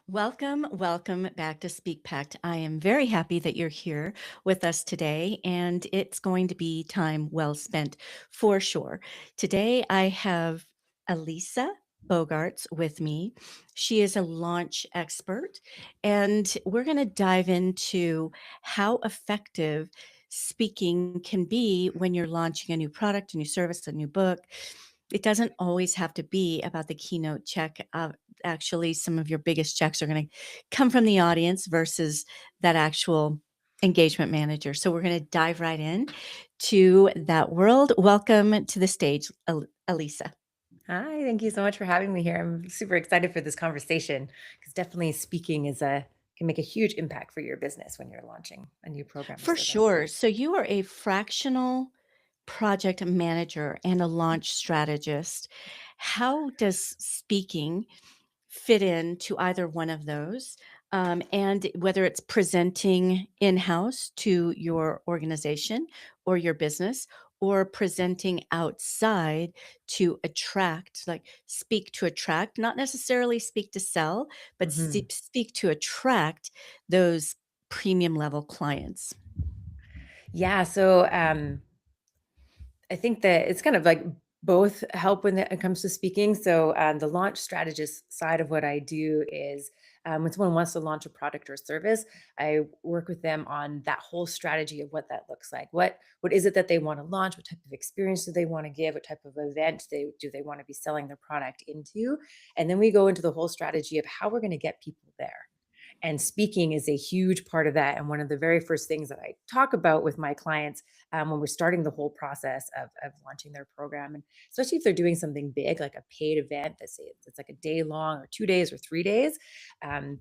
Welcome back to Speak Pact. I am very happy that you're here with us today, and it's going to be time well spent for sure. Today, I have Elisa Boogaerts with me. She is a launch expert, and we're going to dive into how effective speaking can be when you're launching a new product, a new service, a new book. It doesn't always have to be about the keynote check. Actually, some of your biggest checks are going to come from the audience versus that actual engagement manager. So we're going to dive right in to that world. Welcome to the stage, Elisa. Hi, thank you so much for having me here. I'm super excited for this conversation because definitely speaking can make a huge impact for your business when you're launching a new program or For service. sure. So you are a fractional project manager and a launch strategist. How does speaking fit into either one of those, and whether it's presenting in-house to your organization or your business, or presenting outside to attract, like speak to attract, not necessarily speak to sell, but Mhm. speak to attract those premium level clients. Yeah, I think that it's kind of like both help when it comes to speaking. The launch strategist side of what I do is when someone wants to launch a product or service, I work with them on that whole strategy of what that looks like. What is it that they want to launch? What type of experience do they want to give? What type of event they want to be selling their product into? And then we go into the whole strategy of how we're going to get people there. And speaking is a huge part of that. And one of the very first things that I talk about with my clients when we're starting the whole process of launching their program, and especially if they're doing something big like a paid event, let's say it's like a day long or 2 days or 3 days,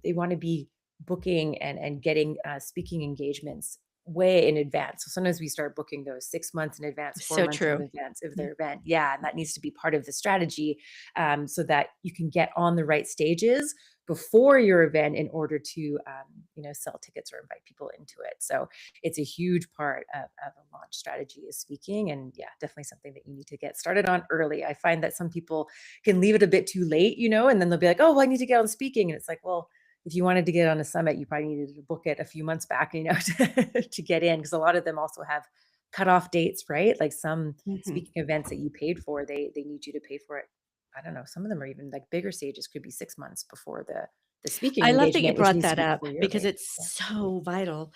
they want to be booking and getting speaking engagements way in advance. So sometimes we start booking those 6 months in advance, four So months in true. advance of Yeah. their event. Yeah, and that needs to be part of the strategy so that you can get on the right stages before your event in order to sell tickets or invite people into it. So it's a huge part of a launch strategy is speaking, and yeah, definitely something that you need to get started on early. I find that some people can leave it a bit too late, and then they'll be like, oh, well, I need to get on speaking, and it's like, well, if you wanted to get on a summit, you probably needed to book it a few months back, to get in, because a lot of them also have cutoff dates, right? Like some Mhm. speaking events that you paid for, they need you to pay for it. I don't know. Some of them are even like bigger stages could be 6 months before the speaking I love that you engagement, which brought needs to that be up before your because event. it's Yeah. so vital.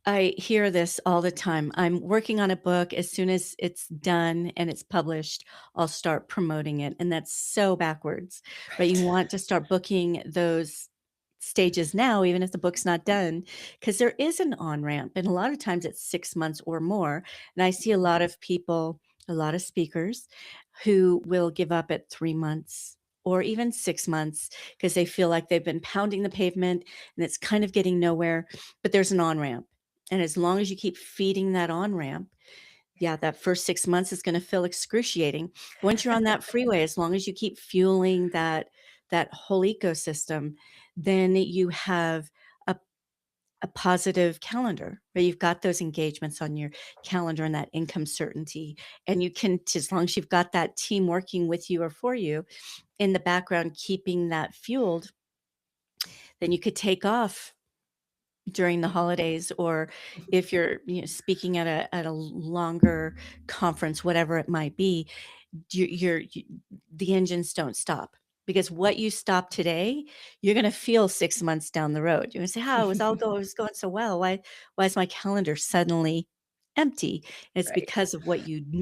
I hear this all the time. I'm working on a book. As soon as it's done and it's published, I'll start promoting it. And that's so backwards, right? You Right. want to start booking those stages now, even if the book's not done, because there is an on ramp. And a lot of times it's 6 months or more. And I see a lot of people, a lot of speakers who will give up at 3 months or even 6 months because they feel like they've been pounding the pavement and it's kind of getting nowhere, but there's an on ramp. And as long as you keep feeding that on ramp, yeah, that first 6 months is going to feel excruciating. Once you're on that freeway, as long as you keep fueling that whole ecosystem, then you have a, a positive calendar where you've got those engagements on your calendar and that income certainty. And you can, as long as you've got that team working with you or for you in the background, keeping that fueled, then you could take off during the holidays, or if you're, speaking at a longer conference, whatever it might be, the engines don't stop, because what you stop today, you're going to feel 6 months down the road. You're going to say, how it was going so well, why is my calendar suddenly empty? And it's Right. because of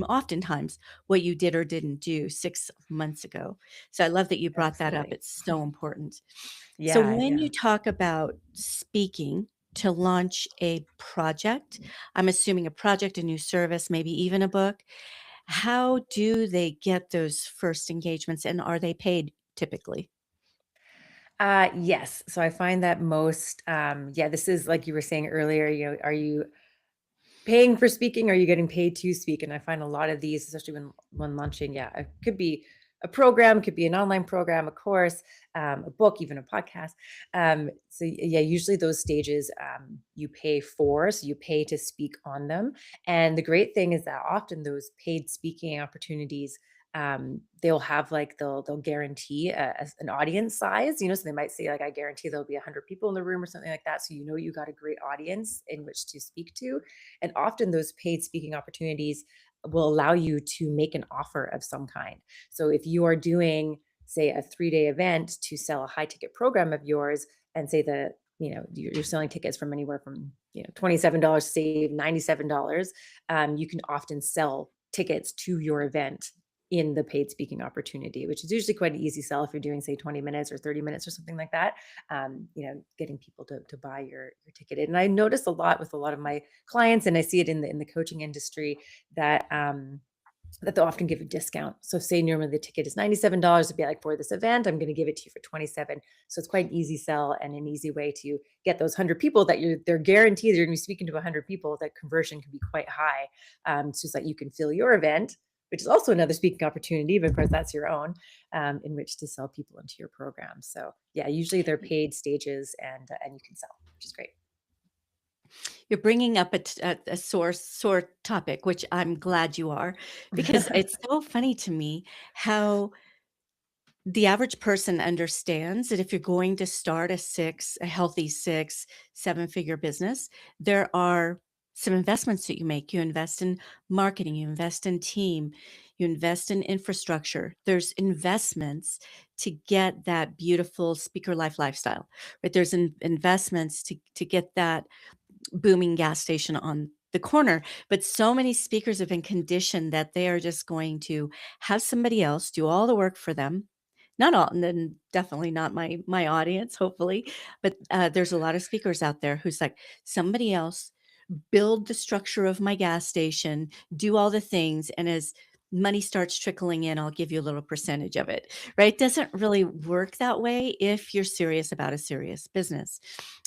oftentimes what you did or didn't do 6 months ago. So I love that you brought that up. Absolutely. It's so important. So Yeah. when Yeah. you talk about speaking to launch a project, I'm assuming a project, a new service, maybe even a book, how do they get those first engagements, and are they paid typically? Yes. So I find that yeah, this is like you were saying earlier, are you paying for speaking? Are you getting paid to speak? And I find a lot of these, especially when launching, yeah, it could be a program, could be an online program, a course, a book, even a podcast. Yeah, usually those stages you pay for, so you pay to speak on them. And the great thing is that often those paid speaking opportunities. they'll have like they'll guarantee an audience size, so they might say like, I guarantee there'll be 100 people in the room or something like that, so you got a great audience in which to speak to. And often those paid speaking opportunities will allow you to make an offer of some kind. So if you are doing, say, a 3-day event to sell a high ticket program of yours, and say you're selling tickets from anywhere from $27 to say $97, you can often sell tickets to your event in the paid speaking opportunity, which is usually quite an easy sell if you're doing, say, 20 minutes or 30 minutes or something like that. Getting people to buy your ticket. And I notice a lot with a lot of my clients, and I see it in the coaching industry, that that they'll often give a discount. So say normally the ticket is $97 to be like, for this event, I'm going to give it to you for 27. So it's quite an easy sell and an easy way to get those 100 people that they're guaranteed you're going to be speaking to 100 people. That conversion can be quite high. So that you can fill your event, which is also another speaking opportunity, but of course that's your own, in which to sell people into your program. So yeah, usually they're paid stages, and you can sell, which is great. You're bringing up a sore topic, which I'm glad you are, because it's so funny to me how the average person understands that if you're going to start a healthy 6, seven-figure business, there are some investments that you make. You invest in marketing, you invest in team, you invest in infrastructure. There's investments to get that beautiful speaker life lifestyle, right? There's investments to get that booming gas station on the corner. But so many speakers have been conditioned that they are just going to have somebody else do all the work for them. Not all, and then definitely not my audience, hopefully. But there's a lot of speakers out there who's like, somebody else build the structure of my gas station, do all the things, and as money starts trickling in, I'll give you a little percentage of it, right? It doesn't really work that way if you're serious about a serious business.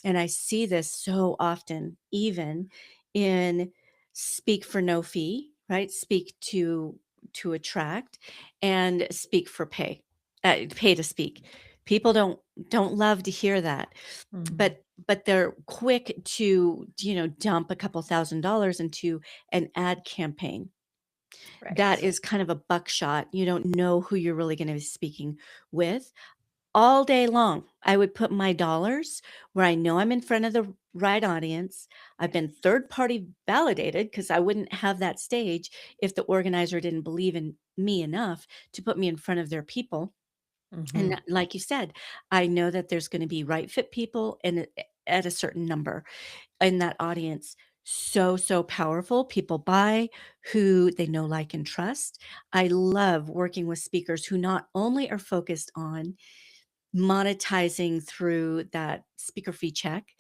And I see this so often, even in speak for no fee, right? Speak to attract, and speak for pay, pay to speak. People don't love to hear that, Mhm. but they're quick to, dump a couple $1,000s into an ad campaign. That Right. is kind of a buckshot. You don't know who you're really gonna be speaking with. All day long, I would put my dollars where I know I'm in front of the right audience. I've been third party validated because I wouldn't have that stage if the organizer didn't believe in me enough to put me in front of their people. And Mhm. like you said, I know that there's gonna be right fit people and at a certain number in that audience. So, so powerful. People buy who they know, like, and trust. I love working with speakers who not only are focused on monetizing through that speaker fee check,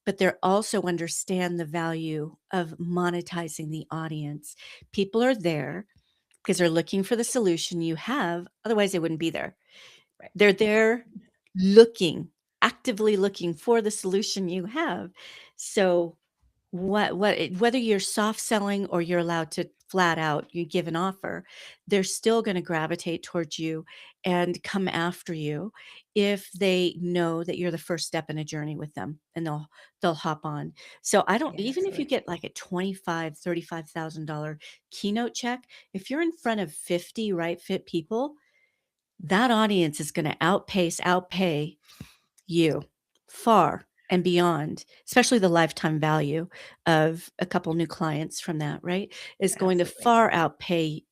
but they're also understand the value of monetizing the audience. People are there because they're looking for the solution you have. Otherwise, they wouldn't be there. Right. They're there looking, actively looking for the solution you have. So whether you're soft selling or you're allowed to flat out you give an offer, they're still going to gravitate towards you and come after you if they know that you're the first step in a journey with them, and they'll hop on. So I don't, Yeah, even if you absolutely. get like a 25 $35,000 keynote check, if you're in front of 50 right fit people, that audience is going to outpay you far and beyond, especially the lifetime value of a couple new clients from that, right? Is going to Absolutely. far outpay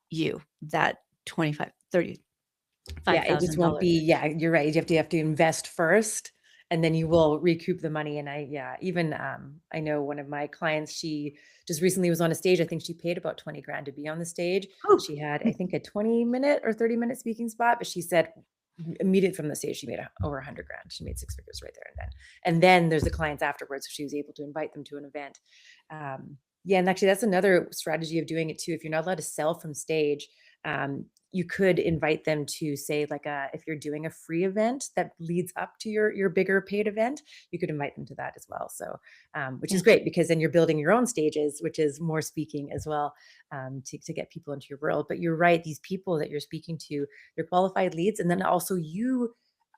you that 25, Yeah, it just won't $35,000. be, yeah, you're right. You have to invest first, and then you will recoup the money. And yeah, even, I know one of my clients, she just recently was on a stage. I think she paid about 20 grand to be on the stage. Oh, She had, I think, a 20-minute or 30-minute speaking spot, but she said immediate from the stage, she made over 100 grand. She made 6 figures right there and then. And then there's the clients afterwards. So she was able to invite them to an event. Yeah, and actually that's another strategy of doing it too. If you're not allowed to sell from stage, you could invite them to, say, like, if you're doing a free event that leads up to your bigger paid event, you could invite them to that as well. So, which is int great because then you're building your own stages, which is more speaking as well, to get people into your world. But you're right, these people that you're speaking to, they're qualified leads, and then also you,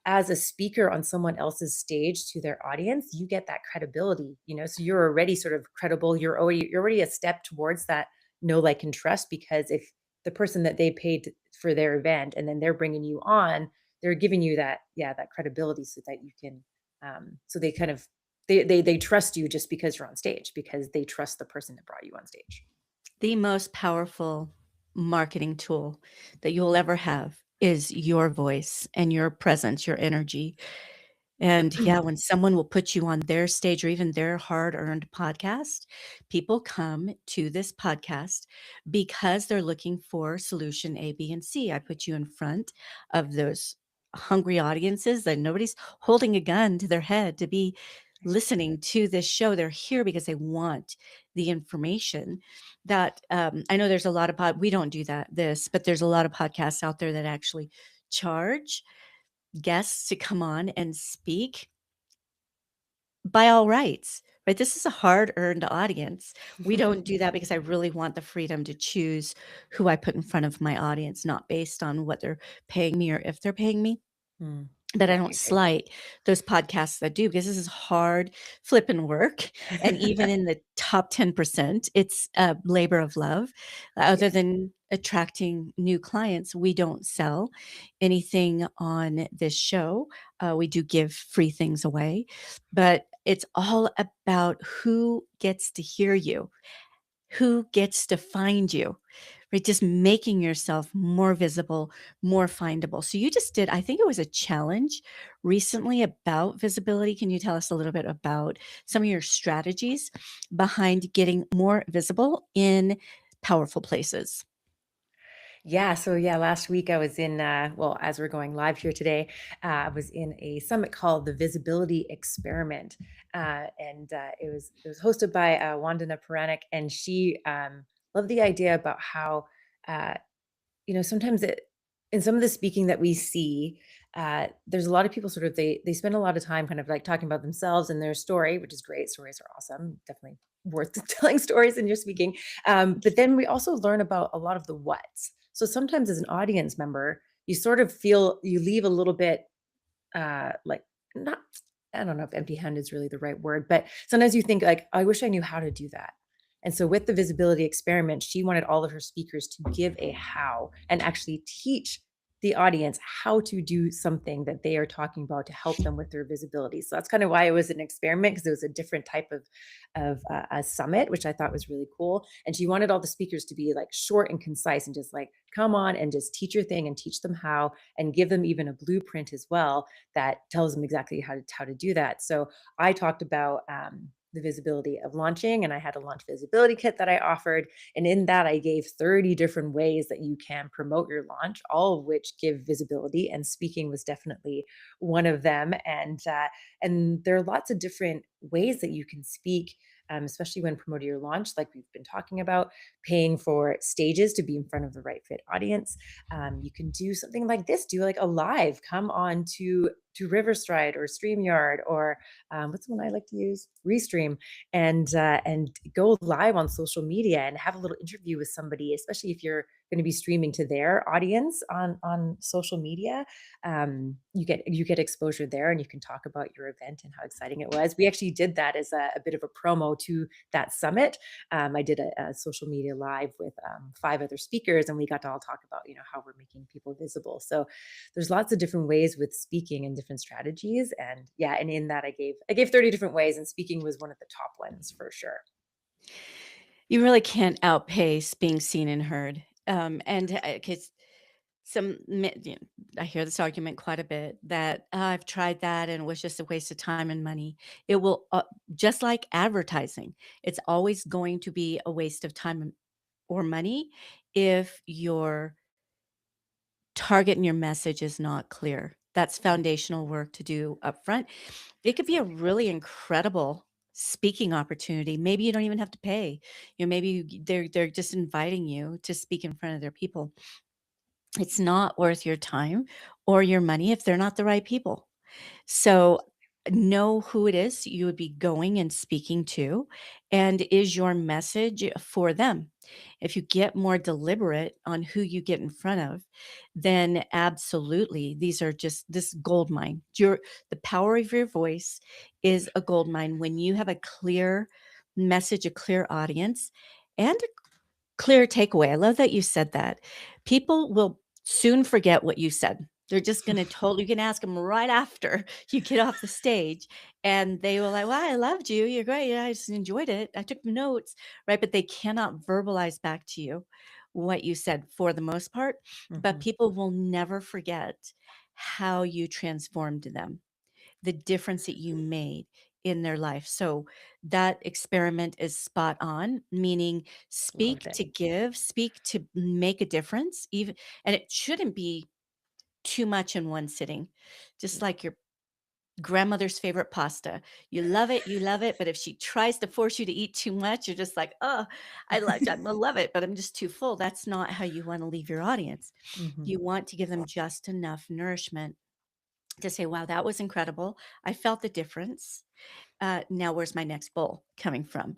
as a speaker on someone else's stage to their audience, you get that credibility. So you're already sort of credible. You're already a step towards that know, like, and trust, because if the person that they paid for their event, and then they're bringing you on, they're giving you that, yeah, that credibility so that you can, so they kind of, they trust you just because you're on stage, because they trust the person that brought you on stage. The most powerful marketing tool that you'll ever have is your voice and your presence, your energy. And yeah, when someone will put you on their stage or even their hard-earned podcast, people come to this podcast because they're looking for solution A, B, and C. I put you in front of those hungry audiences that nobody's holding a gun to their head to be listening to this show. They're here because they want the information that I know there's a lot of we don't do but there's a lot of podcasts out there that actually charge guests to come on and speak by all rights, right? This is a hard-earned audience. We don't do that because I really want the freedom to choose who I put in front of my audience, not based on what they're paying me or if they're paying me. Mm. But Yeah, I I don't agree. slight those podcasts that do because this is hard flipping work. And even in the top 10%, it's a labor of love. Other Yeah. than attracting new clients, we don't sell anything on this show. We do give free things away, but it's all about who gets to hear you, who gets to find you, right? Just making yourself more visible, more findable. So you just did, I think it was a challenge recently about visibility. Can you tell us a little bit about some of your strategies behind getting more visible in powerful places? Yeah, so yeah, last week I was in, well, as we're going live here today, I was in a summit called the Visibility Experiment, and it was hosted by Wandana Puranik, and she loved the idea about how, uh, sometimes in some of the speaking that we see, there's a lot of people sort of, they spend a lot of time kind of like talking about themselves and their story, which is great. Stories are awesome, definitely worth telling stories in your speaking. But then we also learn about a lot of the whats. So sometimes as an audience member, you sort of feel, you leave a little bit, like, not, I don't know if empty-handed is really the right word, but sometimes you think like, I wish I knew how to do that. And so with the visibility experiment, she wanted all of her speakers to give a how and actually teach the audience how to do something that they are talking about to help them with their visibility. So that's kind of why it was an experiment, because it was a different type of a summit, which I thought was really cool. And she wanted all the speakers to be like short and concise and just like come on and just teach your thing and teach them how, and give them even a blueprint as well that tells them exactly how to do that. So I talked about the visibility of launching, and I had a launch visibility kit that I offered. And in that, I gave 30 different ways that you can promote your launch, all of which give visibility. And speaking was definitely one of them. And there are lots of different ways that you can speak. Especially when promoting your launch, like we've been talking about, paying for stages to be in front of the right fit audience. You can do something like this, do like a live, come on to Riverstride or StreamYard, or what's the one I like to use? Restream, and go live on social media and have a little interview with somebody, especially if you're going to be streaming to their audience on social media. You get exposure there, and you can talk about your event and how exciting it was. We actually did that as a bit of a promo to that summit. I did a social media live with 5 other speakers, and we got to all talk about how we're making people visible. So there's lots of different ways with speaking and different strategies, and yeah, and in that I gave 30 different ways, and speaking was one of the top ones for sure. You really can't outpace being seen and heard. And because I hear this argument quite a bit that I've tried that and it was just a waste of time and money. It will, just like advertising, it's always going to be a waste of time or money if your target and your message is not clear. That's foundational work to do up front. It could be a Absolutely. really incredible speaking opportunity. Maybe you don't even have to pay. Maybe they're just inviting you to speak in front of their people. It's not worth your time or your money if they're not the right people. So know who it is you would be going and speaking to, and is your message for them. If you get more deliberate on who you get in front of, then absolutely these are just this gold mine. The power of your voice is a gold mine when you have a clear message, a clear audience, and Clear takeaway. I love that you said that. People will soon forget what you said. They're just gonna totally you can ask them right after you get off the stage, and they will like, "Wow, I loved you. You're great. Yeah, I just enjoyed it. I took notes," right? But they cannot verbalize back to you what you said for the most part, but Mhm. people will never forget how you transformed them, the difference that you made in their life. So that experiment is spot on, meaning Love speak it. to give, speak to make a difference, even and it shouldn't be too much in one sitting. Just Yeah. like your grandmother's favorite pasta. you love it, but if she tries to force you to eat too much, you're just like, "Oh, I love it, but I'm just too full." That's not how you want to leave your audience. Mhm. You want to give them just enough nourishment to say, "Wow, that was incredible. I felt the difference. Now where's my next bowl coming from?"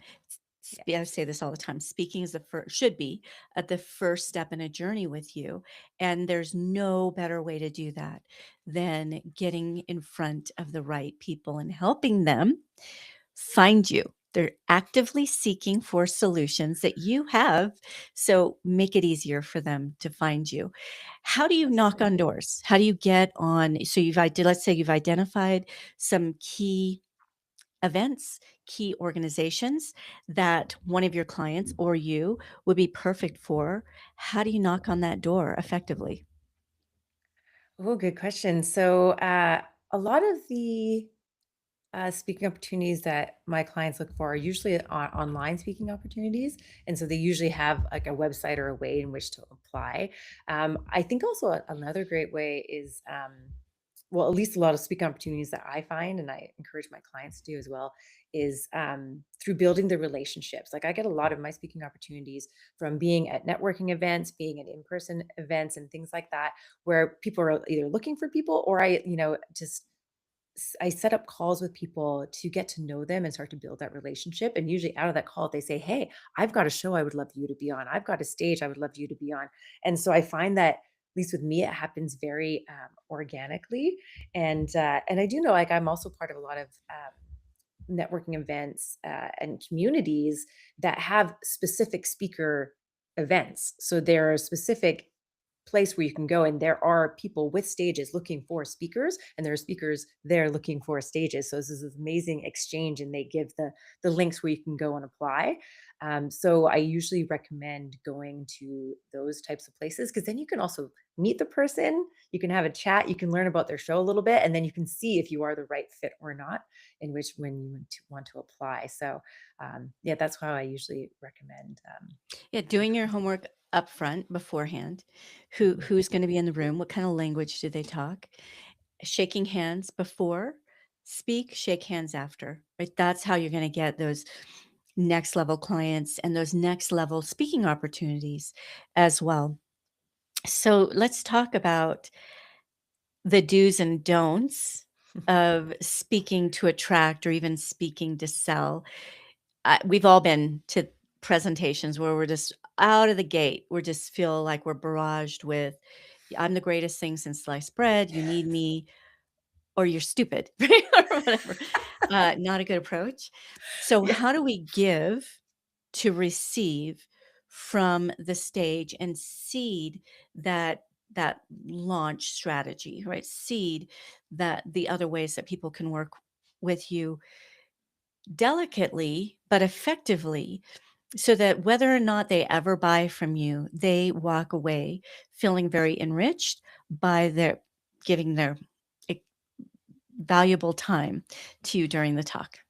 I Yes. say this all the time. Speaking is the first should be at the first step in a journey with you, and there's no better way to do that than getting in front of the right people and helping them find you. They're actively seeking for solutions that you have, so make it easier for them to find you. How do you knock Absolutely. on doors? How do you get on? So let's say you've identified some key events, key organizations that one of your clients or you would be perfect for. How do you knock on that door effectively? Oh, good question. So, a lot of the speaking opportunities that my clients look for are usually online speaking opportunities, and so they usually have like a website or a way in which to apply. I think also another great way is, well, at least a lot of speaking opportunities that I find, and I encourage my clients to do as well, is through building the relationships. Like I get a lot of my speaking opportunities from being at networking events, being at in-person events, and things like that, where people are either looking for people or just I set up calls with people to get to know them and start to build that relationship. And usually out of that call, they say, "Hey, I've got a show I would love you to be on. I've got a stage I would love you to be on." And so I find that, at least with me, it happens very organically. And I do know, like, I'm also part of a lot of networking events and communities that have specific speaker events. So there are specific place where you can go and there are people with stages looking for speakers and there are speakers there looking for stages, so this is this amazing exchange and they give the links where you can go and apply. So I usually recommend going to those types of places because then you can also meet the person, you can have a chat, you can learn about their show a little bit, and then you can see if you are the right fit or not, in which when you want to apply. So yeah, that's how I usually recommend Yeah, doing your homework up front beforehand. Mhm. Who's going to be in the room? What kind of language do they talk? Shaking hands before speak, shake hands after. Right? That's how you're going to get those next level clients and those next level speaking opportunities as well. So let's talk about the do's and don'ts of speaking to attract or even speaking to sell. We've all been to presentations where we're just out of the gate. We just feel like we're barraged with, "I'm the greatest thing since sliced bread. You need Yes. me, or you're stupid," right? Or whatever. Not a good approach. So, Yeah. how do we give to receive from the stage and seed that launch strategy, right? Seed that the other ways that people can work with you delicately but effectively so that whether or not they ever buy from you, they walk away feeling very enriched by their giving their e- valuable time to you during the talk.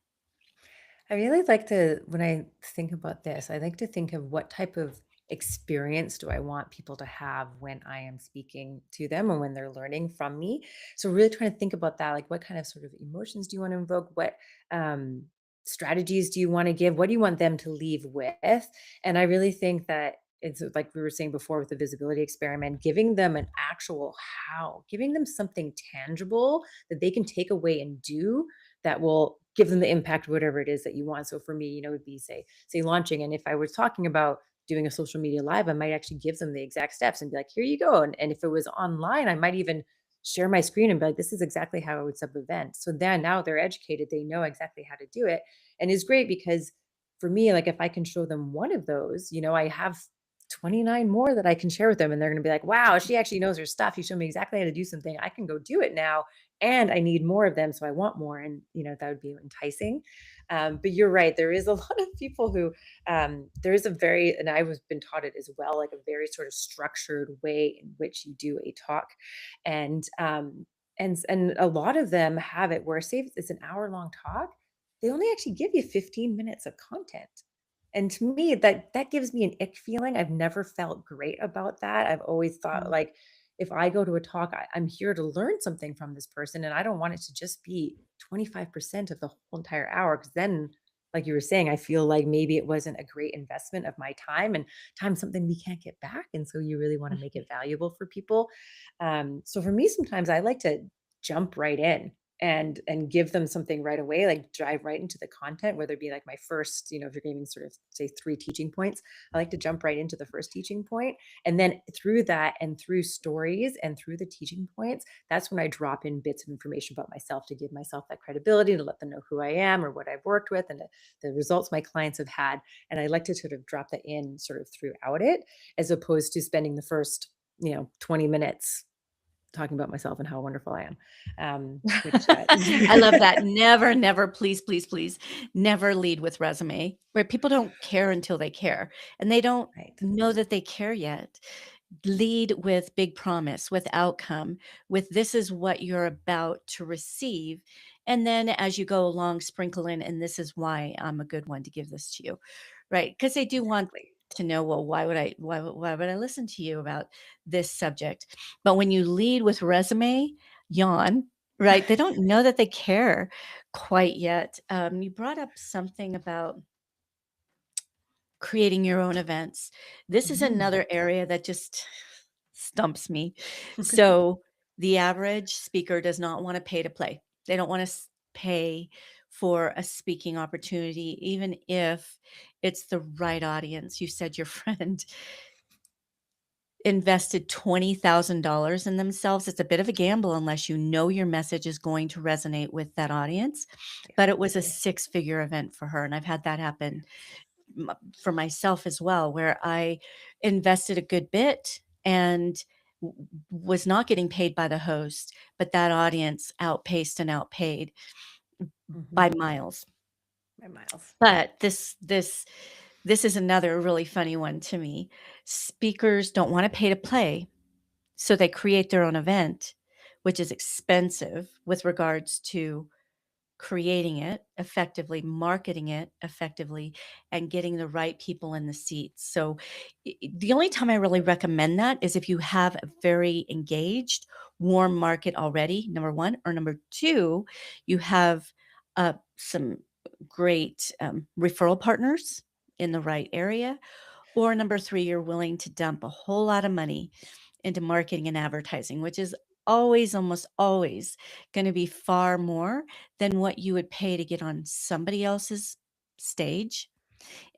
I really like to, when I think about this, I like to think of what type of experience do I want people to have when I am speaking to them or when they're learning from me. So really trying to think about that, like what kind of sort of emotions do you want to invoke? What um, strategies do you want to give? What do you want them to leave with? And I really think that it's like we were saying before with the visibility experiment, giving them an actual how, giving them something tangible that they can take away and do that will give them the impact, whatever it is that you want. So for me, it would be say launching. And if I was talking about doing a social media live, I might actually give them the exact steps and be like, here you go. And if it was online, I might even share my screen and be like, this is exactly how I would sub event. So then now they're educated, they know exactly how to do it. And it's great because for me, like if I can show them one of those, I have 29 more that I can share with them. And they're going to be like, wow, she actually knows her stuff. She showed me exactly how to do something. I can go do it now. And I need more of them. So I want more. And, that would be enticing. But you're right. There is a lot of people who, there is a very, and I was been taught it as well, like a very sort of structured way in which you do a talk. And, and a lot of them have it where, say if it's an hour-long talk, they only actually give you 15 minutes of content. And to me, that gives me an ick feeling. I've never felt great about that. I've always thought Mm. like if I go to a talk, I'm here to learn something from this person, and I don't want it to just be 25% of the whole entire hour. Because then, like you were saying, I feel like maybe it wasn't a great investment of my time, and time's something we can't get back. And so you really want to make it valuable for people. So for me, sometimes I like to jump right in and give them something right away, like dive right into the content, whether it be like my first, if you're giving sort of say 3 teaching points, I like to jump right into the first teaching point. And then through that and through stories and through the teaching points, that's when I drop in bits of information about myself to give myself that credibility, to let them know who I am or what I've worked with and the results my clients have had. And I like to sort of drop that in sort of throughout it, as opposed to spending the first, 20 minutes talking about myself and how wonderful I am. Which I love that. Never, never, please, please, please, never lead with resume, where people don't care until they care, and they don't right. know that they care yet. Lead with big promise, with outcome, with this is what you're about to receive. And then as you go along, sprinkle in, and this is why I'm a good one to give this to you. Right. Because they do want Exactly. to know, well, why would I listen to you about this subject? But when you lead with resume, yawn, right? They don't know that they care quite yet. You brought up something about creating your own events. This is Mhm. another area that just stumps me. So, the average speaker does not want to pay to play. They don't want to pay for a speaking opportunity, even if it's the right audience. You said your friend invested $20,000 in themselves. It's a bit of a gamble unless you know your message is going to resonate with that audience. Yeah, But it was a totally. six-figure event for her. And I've had that happen for myself as well, where I invested a good bit and was not getting paid by the host, but that audience outpaced and outpaid Mhm. by miles. By miles. But this is another really funny one to me. Speakers don't want to pay to play, so they create their own event, which is expensive with regards to creating it effectively, marketing it effectively, and getting the right people in the seats. So, the only time I really recommend that is if you have a very engaged, warm market already, number one, or number two, you have some great referral partners in the right area, or number three, you're willing to dump a whole lot of money into marketing and advertising, which is always, almost always going to be far more than what you would pay to get on somebody else's stage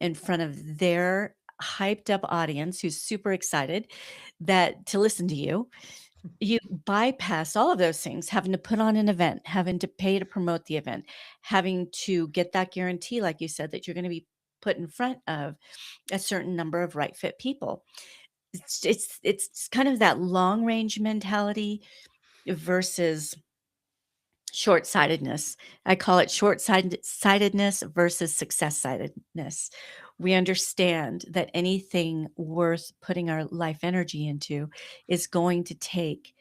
in front of their hyped up audience who's super excited that to listen to you. You bypass all of those things, having to put on an event, having to pay to promote the event, having to get that guarantee, like you said, that you're going to be put in front of a certain number of right fit people. It's kind of that long range mentality versus short-sightedness. I call it short-sightedness versus success-sightedness. We understand that anything worth putting our life energy into is going to take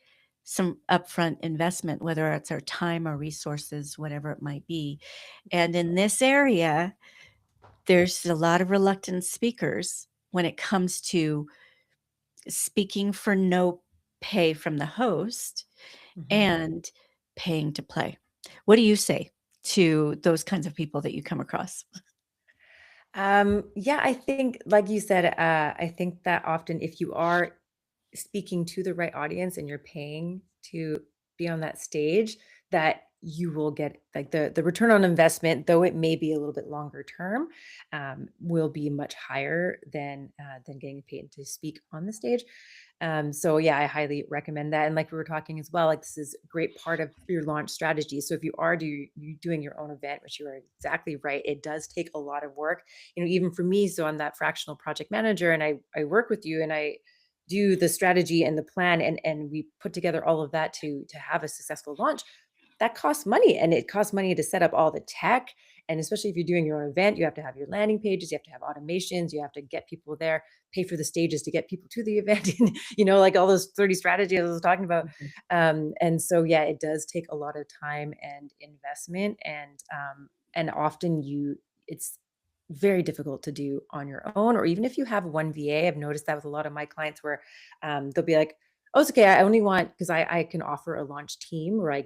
some upfront investment, whether it's our time or resources, whatever it might be. And in Definitely. this area, there's a lot of reluctant speakers when it comes to speaking for no pay from the host Mhm. and paying to play. What do you say to those kinds of people that you come across? Yeah, I think, like you said, I think that often if you are speaking to the right audience and you're paying to be on that stage, that you will get like the return on investment, though it may be a little bit longer term, will be much higher than getting paid to speak on the stage. So yeah, I highly recommend that. And like we were talking as well, like this is a great part of your launch strategy. So if you are you doing your own event, which you are exactly right, it does take a lot of work. Even for me, so I'm that fractional project manager, and I work with you, and I do the strategy and the plan, and we put together all of that to have a successful launch. That costs money, and it costs money to set up all the tech. And especially if you're doing your own event, you have to have your landing pages, you have to have automations, you have to get people there, pay for the stages to get people to the event, and like all those 30 strategies I was talking about. Mhm. And so yeah, it does take a lot of time and investment, and often it's very difficult to do on your own, or even if you have one VA. I've noticed that with a lot of my clients where they'll be like, oh, it's okay, I only want, because I can offer a launch team where I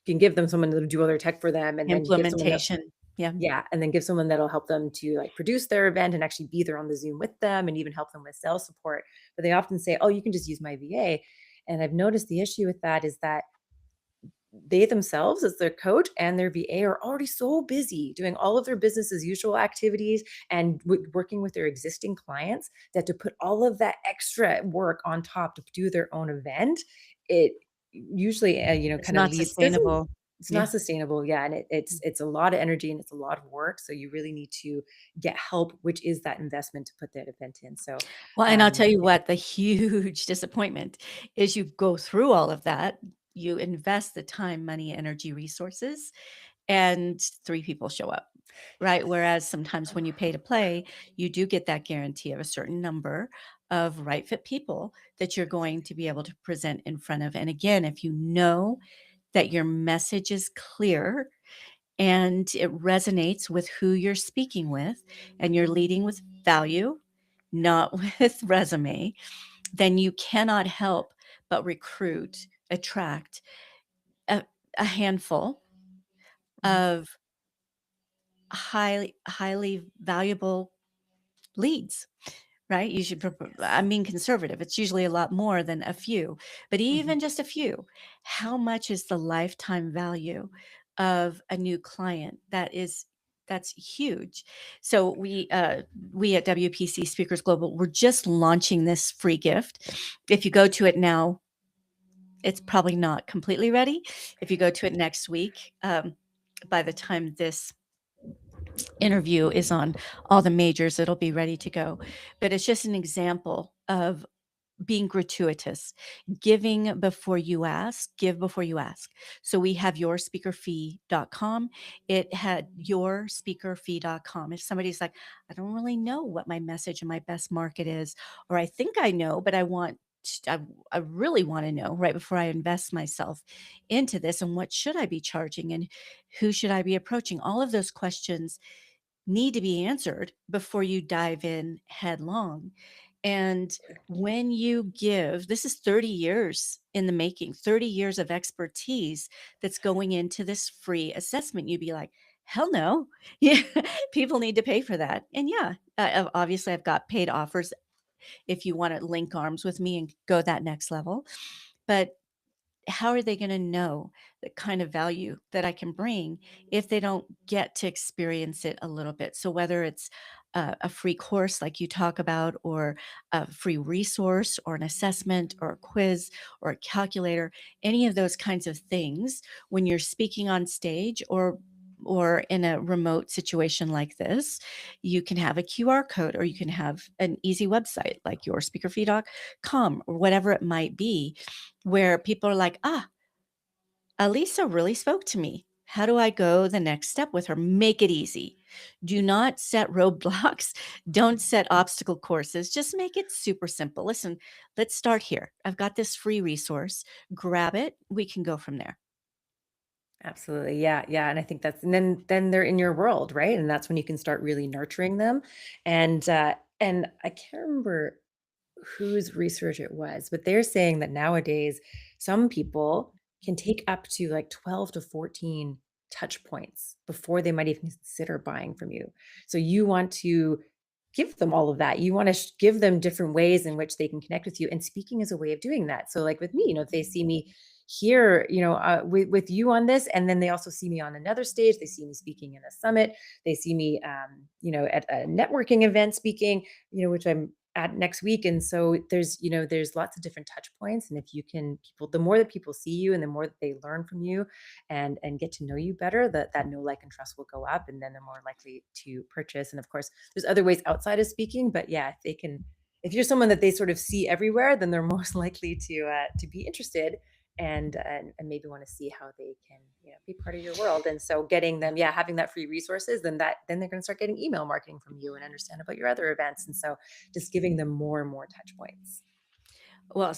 can give them someone to do other tech for them, and then give someone that, Implementation. Yeah. yeah, and then give someone that'll help them to like produce their event and actually be there on the Zoom with them and even help them with sales support. But they often say, "Oh, you can just use my VA." And I've noticed the issue with that is that they themselves, as their coach and their VA, are already so busy doing all of their business as usual activities and working with their existing clients, that to put all of that extra work on top to do their own event, it usually It's kind of not leads, doesn't, sustainable. it's not Yeah. sustainable. Yeah, and it's a lot of energy and it's a lot of work. So you really need to get help, which is that investment to put that event in. So Well, and I'll tell you yeah. what, the huge disappointment is you go through all of that, you invest the time, money, energy, resources, and 3 people show up, right? Whereas sometimes when you pay to play, you do get that guarantee of a certain number of right fit people that you're going to be able to present in front of. And again, if you know that your message is clear and it resonates with who you're speaking with, and you're leading with value, not with resume, then you cannot help but recruit, attract a, a handful Mhm. of highly valuable leads, right? You should I'm Yes. being conservative. It's usually a lot more than a few, but Mhm. even just a few, how much is the lifetime value of a new client? That's huge. So we at WPC Speakers Global, we're just launching this free gift. If you go to it now, it's probably not completely ready. If you go to it next week, by the time this interview is on all the majors, it'll be ready to go. But it's just an example of being gratuitous, giving before you ask, give before you ask. So we have yourspeakerfee.com. It had yourspeakerfee.com. If somebody's like, I don't really know what my message and my best market is, or I think I know, but I really want to know right before I invest myself into this, and what should I be charging and who should I be approaching? All of those questions need to be answered before you dive in headlong. And when you give, this is 30 years in the making, 30 years of expertise that's going into this free assessment. You'd be like, hell no. Yeah, people need to pay for that. And yeah, obviously, I've got paid offers if you want to link arms with me and go that next level. But how are they going to know the kind of value that I can bring if they don't get to experience it a little bit? So, whether it's a free course like you talk about, or a free resource, or an assessment, or a quiz, or a calculator, any of those kinds of things, when you're speaking on stage, or in a remote situation like this, you can have a QR code, or you can have an easy website like yourspeakerfee.com, or whatever it might be, where people are like, ah, Elisa really spoke to me. How do I go the next step with her? Make it easy. Do not set roadblocks. Don't set obstacle courses. Just make it super simple. Listen, let's start here. I've got this free resource. Grab it. We can go from there. Absolutely. Yeah, yeah, and I think that's, and then they're in your world, right? And that's when you can start really nurturing them. And I can't remember whose research it was, but they're saying that nowadays some people can take up to like 12 to 14 touch points before they might even consider buying from you. So you want to give them all of that. You want to give them different ways in which they can connect with you. And speaking is a way of doing that. So, like with me, if they see me here, with you on this, and then they also see me on another stage, they see me speaking in a summit, they see me, at a networking event speaking, which I'm at next week. And so there's lots of different touch points. And if you can people the more that people see you and the more that they learn from you and get to know you better, that know, like, and trust will go up, and then they're more likely to purchase. And of course, there's other ways outside of speaking, but yeah, if you're someone that they sort of see everywhere, then they're most likely to be interested and maybe want to see how they can be part of your world. And so getting them, yeah, having that free resources, then they're going to start getting email marketing from you and understand about your other events. And so just giving them more and more touch points. Well,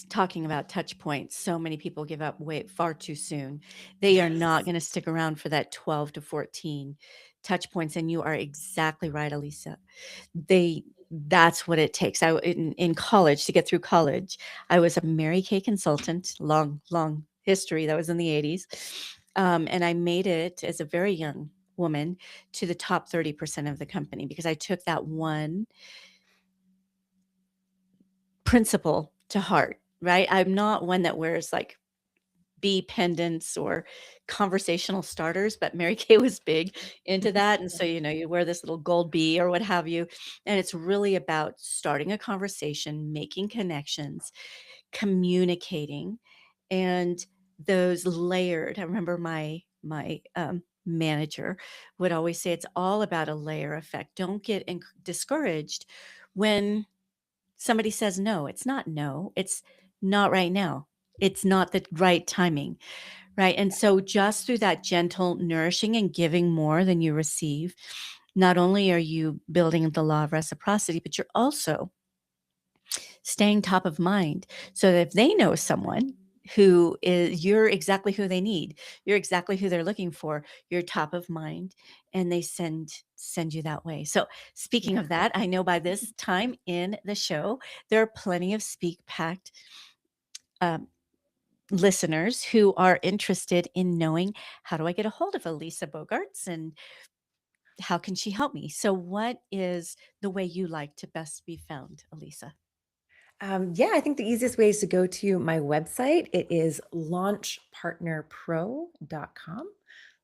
talking about touch points, so many people give up way far too soon. They are not Yes. going to stick around for that 12 to 14 touch points. And you are exactly right, Elisa. That's what it takes. In college, to get through college, I was a Mary Kay consultant, long history. That was in the 80s. And I made it as a very young woman to the top 30% of the company because I took that one principle to heart, right? I'm not one that wears like bee pendants or conversational starters, but Mary Kay was big into that. And so, you wear this little gold bee or what have you. And it's really about starting a conversation, making connections, communicating, and those layered. I remember my manager would always say it's all about a layer effect. Don't get discouraged when somebody says no. It's not no, it's not right now. It's not the right timing, right? And so just through that gentle nourishing and giving more than you receive, not only are you building the law of reciprocity, but you're also staying top of mind so that if they know someone who is you're exactly who they need, you're exactly who they're looking for, you're top of mind, and they send you that way. So speaking Yeah. of that, I know by this time in the show there are plenty of speak packed um, listeners who are interested in knowing, how do I get a hold of Elisa Bogarts and how can she help me? So what is the way you like to best be found, Elisa? Yeah, I think the easiest way is to go to my website. It is launchpartnerpro.com.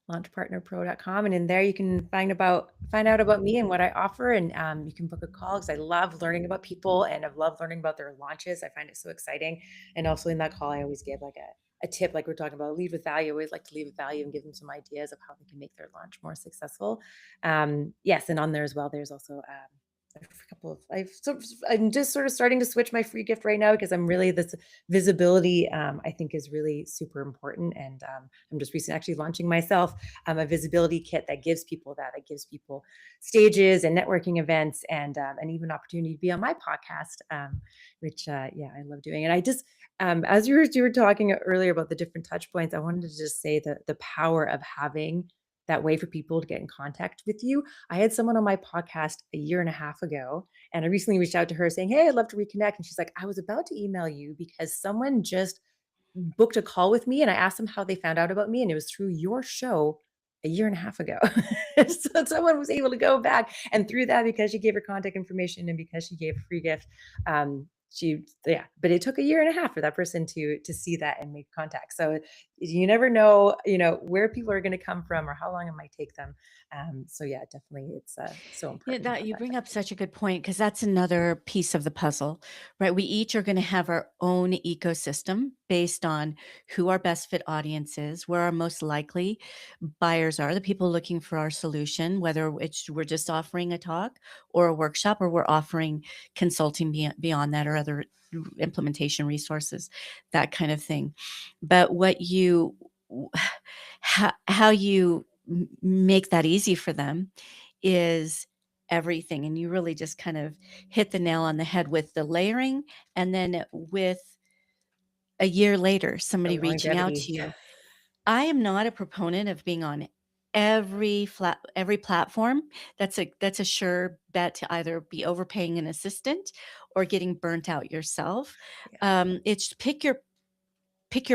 Launchpartnerpro.com, and in there you can find out about me and what I offer, and you can book a call because I love learning about people and I've loved learning about their launches. I find it so exciting. And also in that call, I always give like a tip, like we're talking about lead with value. I always like to lead with value and give them some ideas of how they can make their launch more successful. Yes, and on there as well, there's also a couple of I'm just sort of starting to switch my free gift right now because I'm really this visibility I think is really super important. And I'm just recently actually launching myself a visibility kit that gives people stages and networking events and even opportunity to be on my podcast, which yeah, I love doing. And I just as you were talking earlier about the different touch points, I wanted to just say that the power of having that way for people to get in contact with you. I had someone on my podcast a year and a half ago, and I recently reached out to her saying, "Hey, I'd love to reconnect." And she's like, "I was about to email you because someone just booked a call with me and I asked them how they found out about me, and it was through your show a year and a half ago." So someone was able to go back, and through that, because she gave her contact information and because she gave a free gift, yeah, but it took a year and a half for that person to see that and make contact. So you never know, where people are going to come from or how long it might take them. So yeah, definitely, it's so Yeah, important to that have you that bring touch up point. such a good point because that's another piece of the puzzle, right? We each are going to have our own ecosystem based on who our best fit audience is, where our most likely buyers are, the people looking for our solution, whether we're just offering a talk or a workshop, or we're offering consulting beyond that, or other implementation resources, that kind of thing. But how you make that easy for them is everything. And you really just kind of hit the nail on the head with the layering. And then with a year later, The somebody reaching out longevity. to you. I am not a proponent of being on every platform. That's a sure bet to either be overpaying an assistant or getting burnt out yourself. Yeah. It's pick your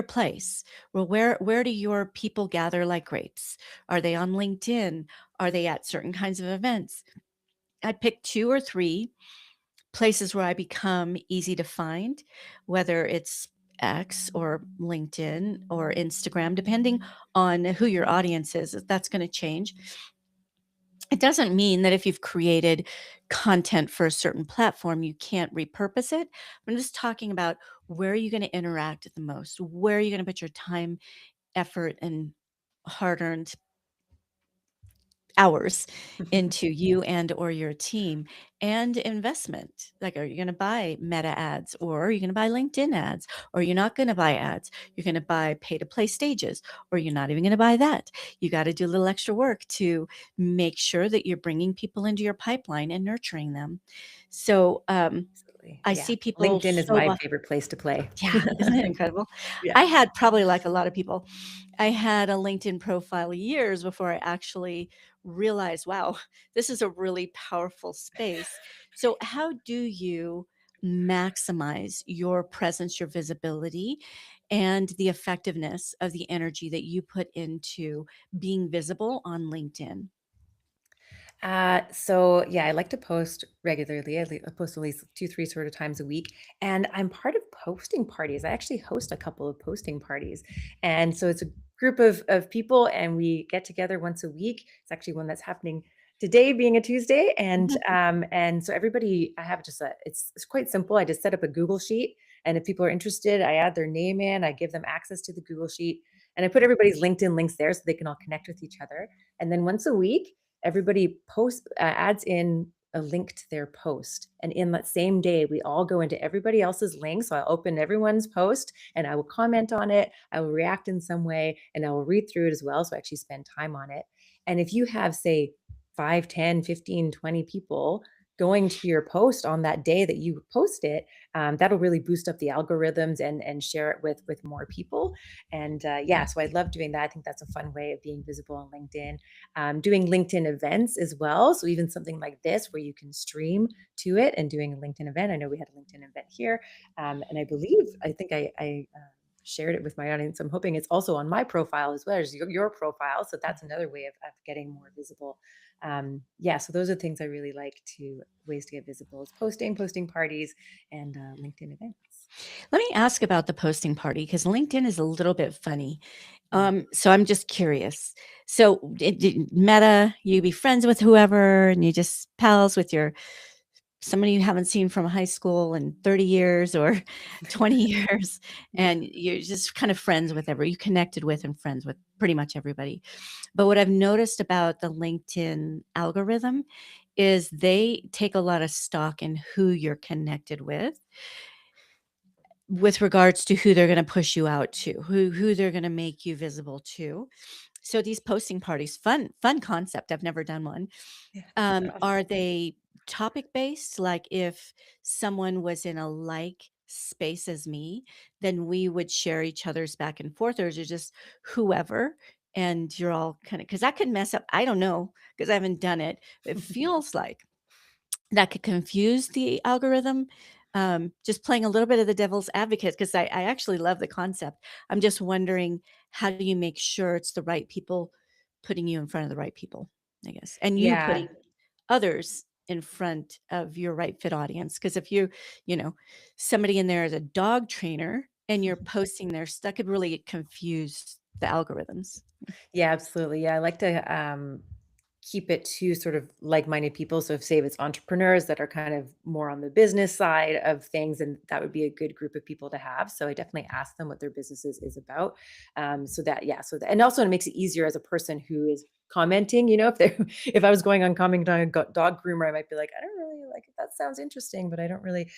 place. Well, where do your people gather like grapes? Are they on LinkedIn? Are they at certain kinds of events? I pick two or three places where I become easy to find, whether it's X or LinkedIn or Instagram, depending on who your audience is. That's going to change. It doesn't mean that if you've created content for a certain platform, you can't repurpose it. I'm just talking about where are you going to interact the most? Where are you going to put your time, effort, and hard-earned hours into you and or your team and investment? Like, are you going to buy Meta ads, or are you going to buy LinkedIn ads, or you're not going to buy ads? You're going to buy pay to play stages, or you're not even going to buy that. You got to do a little extra work to make sure that you're bringing people into your pipeline and nurturing them. So Absolutely. I Yeah. see people LinkedIn is so my favorite place to play. yeah, isn't it incredible? Yeah. I had probably like a lot of people, I had a LinkedIn profile years before I actually realized, wow, this is a really powerful space. So, how do you maximize your presence, your visibility, and the effectiveness of the energy that you put into being visible on LinkedIn? So yeah, I like to post regularly. I post at least 2, 3 sort of times a week, and I'm part of posting parties. I actually host a couple of posting parties, and so it's a group of people, and we get together once a week. It's actually one that's happening today, being a Tuesday, and so everybody, I have just a. It's quite simple. I just set up a Google sheet, and if people are interested, I add their name in. I give them access to the Google sheet, and I put everybody's LinkedIn links there so they can all connect with each other. And then once a week everybody adds in a link to their post, and in that same day we all go into everybody else's links. So I'll open everyone's post and I will comment on it, I will react in some way, and I will read through it as well, so I actually spend time on it. And if you have, say, 5, 10, 15, 20 people going to your post on that day that you post it, that'll really boost up the algorithms and share it with more people. And yeah, so I love doing that. I think that's a fun way of being visible on LinkedIn. Doing LinkedIn events as well. So even something like this where you can stream to it and doing a LinkedIn event. I know we had a LinkedIn event here, and I think I shared it with my audience. I'm hoping it's also on my profile as well as your profile. So that's another way of getting more visible. Yeah, so those are things I really like to ways to get visible is posting parties, and LinkedIn events. Let me ask about the posting party because LinkedIn is a little bit funny. Mm. So I'm just curious. So Meta, you be friends with whoever, and you just pals with your somebody you haven't seen from high school in 30 years or 20 years, and you're just kind of friends with you connected with and friends with pretty much everybody. But what I've noticed about the LinkedIn algorithm is they take a lot of stock in who you're connected with regards to who they're gonna push you out to, who they're gonna make you visible to. So these posting parties, fun concept, I've never done one. Yeah, they're awesome. Are they topic based? Like if someone was in a like space as me, then we would share each other's back and forth, or is it just whoever? And you're all kind of because that could mess up. I don't know because I haven't done it. It feels like that could confuse the algorithm. Just playing a little bit of the devil's advocate because I actually love the concept. I'm just wondering how do you make sure it's the right people putting you in front of the right people, I guess, and you Yeah. putting others in front of your right fit audience. Because if you know, somebody in there is a dog trainer and you're posting their that could really confuse the algorithms. Yeah, absolutely. Yeah, I like to keep it to sort of like-minded people. So if say if it's entrepreneurs that are kind of more on the business side of things, and that would be a good group of people to have. So I definitely ask them what their is about. So that yeah, so that, and also it makes it easier as a person who is commenting. If they if I was going on commenting on a dog groomer, I might be like, I don't really like it. That sounds interesting, but I don't really,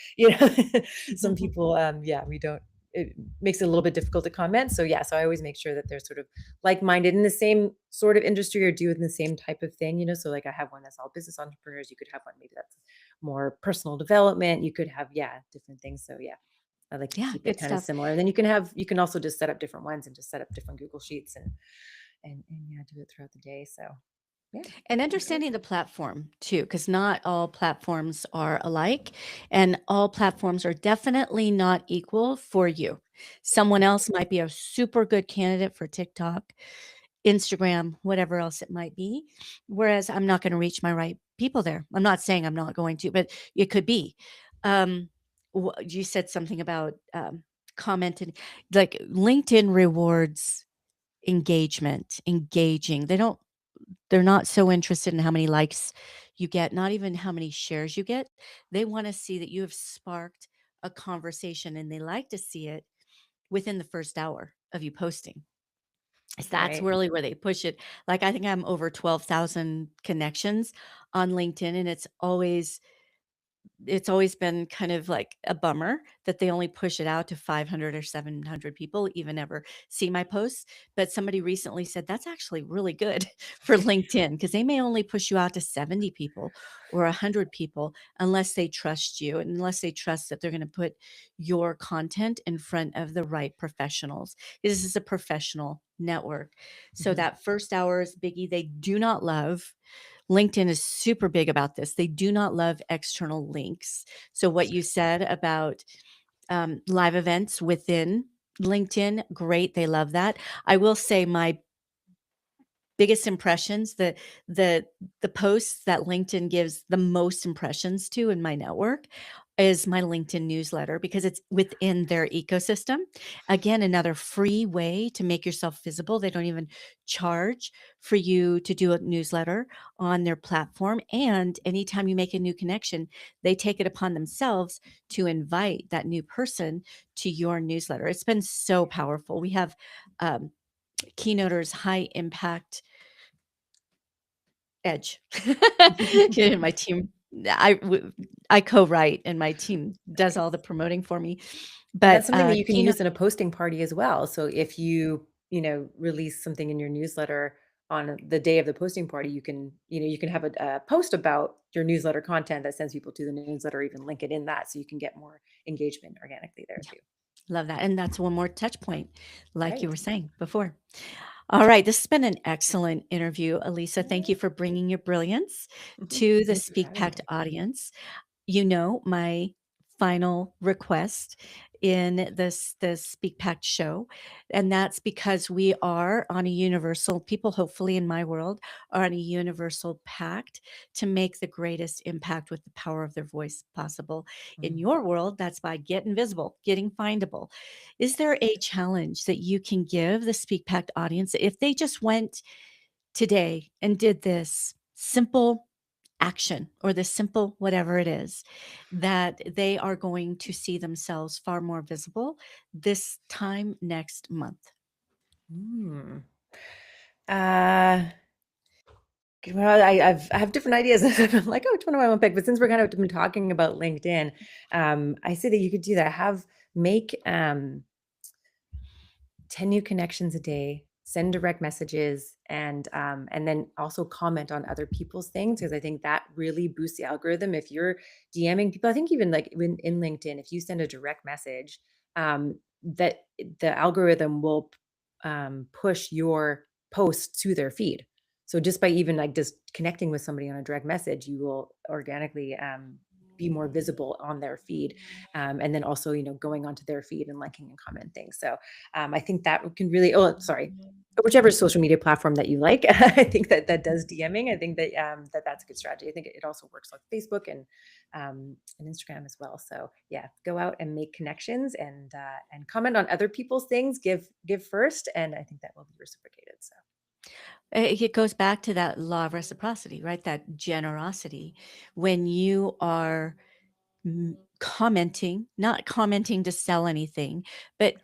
some people, yeah, we don't. It makes it a little bit difficult to comment. So yeah, so I always make sure that they're sort of like-minded in the same sort of industry or doing the same type of thing. So like I have one that's all business entrepreneurs. You could have one maybe that's more personal development. You could have, yeah, different things. So yeah, I like to Yeah, keep it good kind of stuff. similar. And then you can also just set up different ones and just set up different Google Sheets and yeah, do it throughout the day. So yeah, And that's great. understanding the platform too, because not all platforms are alike, and all platforms are definitely not equal for you. Someone else might be a super good candidate for TikTok, Instagram, whatever else it might be, whereas I'm not gonna reach my right people there. I'm not saying I'm not going to, but it could be. Um, you said something about, commented like, LinkedIn rewards engagement, engaging. They don't they're not so interested in how many likes you get, not even how many shares you get. They wanna see that you have sparked a conversation, and they like to see it within the first hour of you posting. That's Right. really where they push it. Like, I think I'm over 12,000 connections on LinkedIn, and it's always been kind of like a bummer that they only push it out to 500 or 700 people even ever see my posts. But somebody recently said that's actually really good for LinkedIn because they may only push you out to 70 people or 100 people unless they trust you and unless they trust that they're going to put your content in front of the right professionals. This is a professional network. So Mhm. that first hour is biggie. They do not love LinkedIn is super big about this. They do not love external links. So, what you said about live events within LinkedIn, great. They love that. I will say my biggest impressions, the the posts that LinkedIn gives the most impressions to in my network is my LinkedIn newsletter because it's within their ecosystem. Again, another free way to make yourself visible. They don't even charge for you to do a newsletter on their platform. And anytime you make a new connection, they take it upon themselves to invite that new person to your newsletter. It's been so powerful. We have um, keynoters, high impact edge. Yeah, my team I w I co-write and my team does all the Nice. promoting for me, And but, that's something that you can keynote use in a posting party as well. So if you release something in your newsletter on the day of the posting party, you can have a post about your newsletter content that sends people to the newsletter, or even link it in that so you can get more engagement organically there yeah, too. love that, and that's one more touch point, like you Right. were saying before. All right, this has been an excellent interview, Elisa. Thank you Yeah. for bringing your brilliance Mhm. to the Thank you for Speak having Packed me. audience. My final request in this Speak Packed show, and that's because we are on a universal people, hopefully in my world, are on a universal pact to make the greatest impact with the power of their voice possible. In Mhm. your world, that's by getting visible, getting findable. Is there a challenge that you can give the Speak Packed audience if they just went today and did this simple action or the simple whatever it is that they are going to see themselves far more visible this time next month? Mm. Uh, well, I have different ideas. I'm like, oh, which one do I want to pick? But since we're kind of been talking about LinkedIn, I say that you could do that. Have make 10 new connections a day, send direct messages, and then also comment on other people's things, because I think that really boosts the algorithm. If you're DMing people, I think even like in LinkedIn, if you send a direct message, that the algorithm will push your post to their feed. So just by even like just connecting with somebody on a direct message, you will organically be more visible on their feed, and then also going onto their feed and liking and commenting. So I think that can really oh, sorry, whichever social media platform that you like, I think that that does DMing. I think that that's a good strategy. I think it also works on Facebook and Instagram as well. So yeah, go out and make connections and comment on other people's things. Give first, and I think that will be reciprocated. So It goes back to that law of reciprocity, right? That generosity. When you are commenting, not commenting to sell anything, but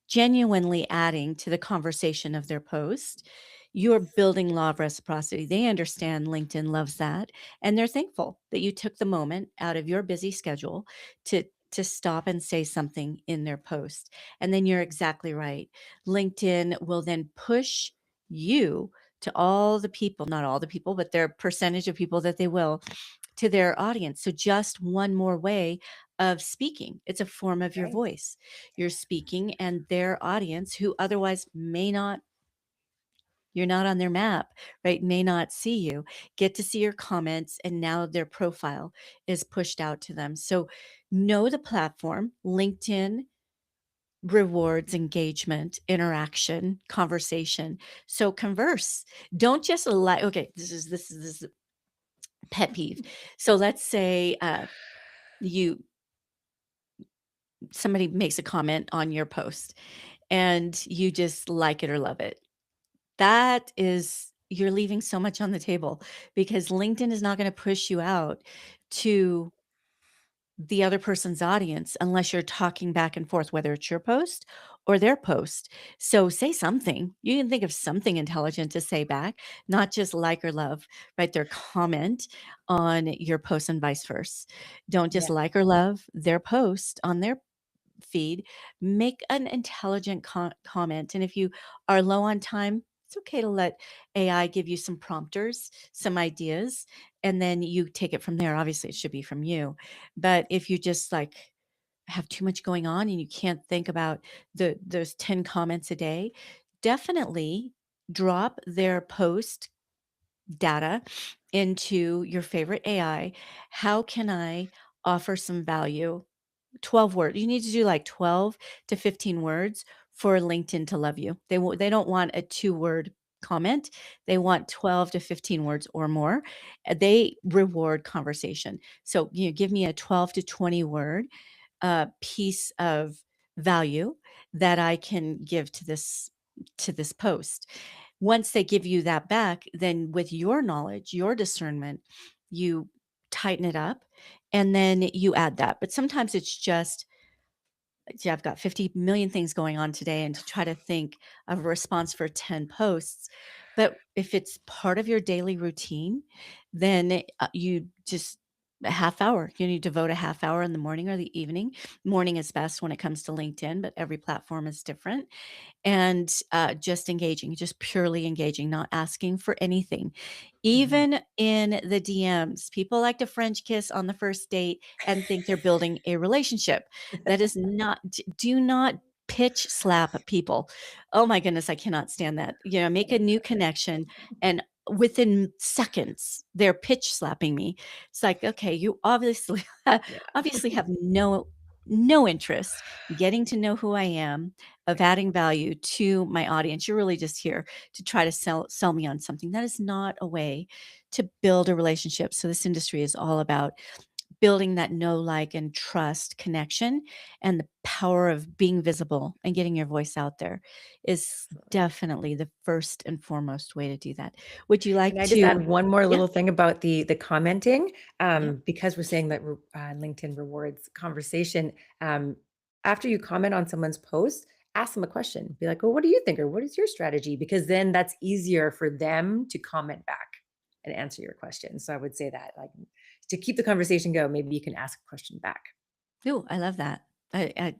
genuinely adding to the conversation of their post, you're building law of reciprocity. They understand LinkedIn loves that, and they're thankful that you took the moment out of your busy schedule to stop and say something in their post. And then you're exactly right. LinkedIn will then push you to all the people, not all the people, but their percentage of people that they will to their audience. So just one more way of speaking. It's a form of your right, voice. You're speaking and their audience who otherwise may not you're not on their map, right? May not see you, get to see your comments and now their profile is pushed out to them. So know the platform. LinkedIn rewards engagement, interaction, conversation. So converse. Don't just like okay, this is pet peeve. So let's say you somebody makes a comment on your post and you just like it or love it. That is you're leaving so much on the table because LinkedIn is not going to push you out to the other person's audience unless you're talking back and forth, whether it's your post or their post. So say something. You can think of something intelligent to say back, not just like or love, right? Their comment on your post and vice versa. Don't just Yeah. like or love their post on their feed. Make an intelligent comment. And if you are low on time, it's okay to let AI give you some prompters, some ideas, and then you take it from there. Obviously, it should be from you. But if you just like have too much going on and you can't think about those 10 comments a day, definitely drop their post data into your favorite AI. How can I offer some value? 12 words. You need to do like 12 to 15 words for LinkedIn to love you. They don't want a 2-word comment. They want 12 to 15 words or more. They reward conversation. So, give me a 12 to 20 word piece of value that I can give to this post. Once they give you that back, then with your knowledge, your discernment, you tighten it up and then you add that. But sometimes it's just, yeah, I've got 50 million things going on today and to try to think of a response for 10 posts. But if it's part of your daily routine, then you just a half hour. You need to devote a half hour in the morning or the evening. Morning is best when it comes to LinkedIn, but every platform is different and just engaging, just purely engaging, not asking for anything. Mhm. Even in the DMs, people like to French kiss on the first date and think they're building a relationship. That is not, do not pitch slap people. Oh my goodness, I cannot stand that. Make a new connection and within seconds they're pitch slapping me. It's like, okay, you obviously Yeah. obviously have no interest in getting to know who I am, of Right. adding value to my audience. You're really just here to try to sell me on something. That is not a way to build a relationship. So this industry is all about building that know, like, and trust connection, and the power of being visible and getting your voice out there is Absolutely. definitely the first and foremost way to do that. Would you Can like I just to add one more Yeah, little thing about the commenting? yeah. Because we're saying that LinkedIn rewards conversation. After you comment on someone's post, ask them a question. Be like, "Well, what do you think?" Or "What is your strategy?" Because then that's easier for them to comment back and answer your question. So I would say that, like, to keep the conversation go, maybe you can ask a question back. Ooh, I love that. I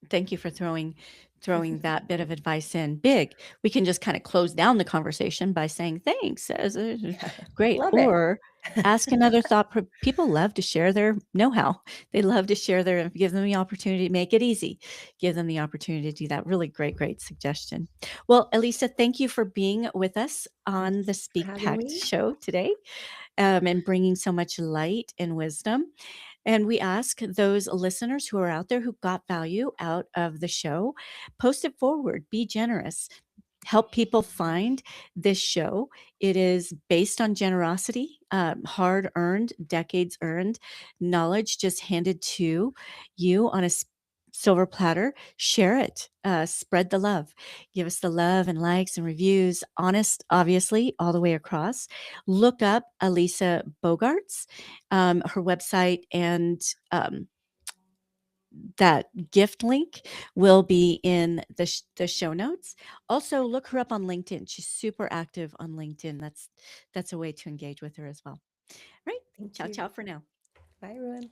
thank you for throwing that bit of advice in. Big. We can just kinda close down the conversation by saying, "Thanks, Yeah, great," love it. or ask another thought pro people love to share their know-how. They love to share their give them the opportunity, make it easy. Give them the opportunity to do that. Really great, great suggestion. Well, Elisa, thank you for being with us Thank on you the for Speak having Pact me. show today, and bringing so much light and wisdom. And we ask those listeners who are out there who got value out of the show, post it forward, be generous, help people find this show. It is based on generosity, hard earned, decades earned knowledge just handed to you on a silver platter. Share it, spread the love, give us the love and likes and reviews, honest, obviously, all the way across. Look up Elisa Bogarts, her website, and that gift link will be in the show notes. Also, look her up on LinkedIn. She's super active on LinkedIn. That's a way to engage with her as well. Right? Thank Ciao, you. ciao for now. Bye, everyone.